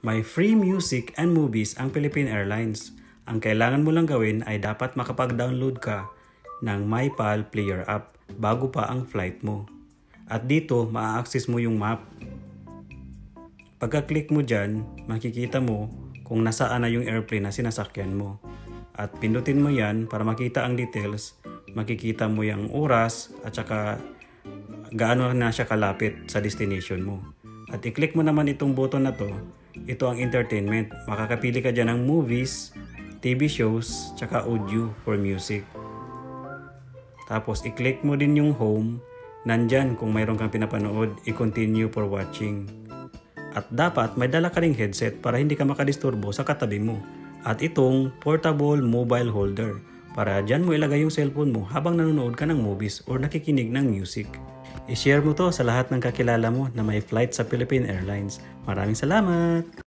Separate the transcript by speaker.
Speaker 1: May free music and movies ang Philippine Airlines. Ang kailangan mo lang gawin ay dapat makapag-download ka ng MyPal Player app bago pa ang flight mo. At dito, maa-access mo yung map. Pagka-click mo dyan, makikita mo kung nasaan na yung airplane na sinasakyan mo. At pindutin mo yan para makita ang details. Makikita mo yung oras at saka gaano na siya kalapit sa destination mo. At i-click mo naman itong button na to. Ito ang entertainment. Makakapili ka dyan ng movies, TV shows, tsaka audio for music. Tapos i-click mo din yung home. Nandyan kung mayroon kang pinapanood, i-continue for watching. At dapat may dala ka ring headset para hindi ka makadisturbo sa katabi mo. At itong portable mobile holder para dyan mo ilagay yung cellphone mo habang nanonood ka ng movies or nakikinig ng music. I-share mo to sa lahat ng kakilala mo na may flight sa Philippine Airlines. Maraming salamat!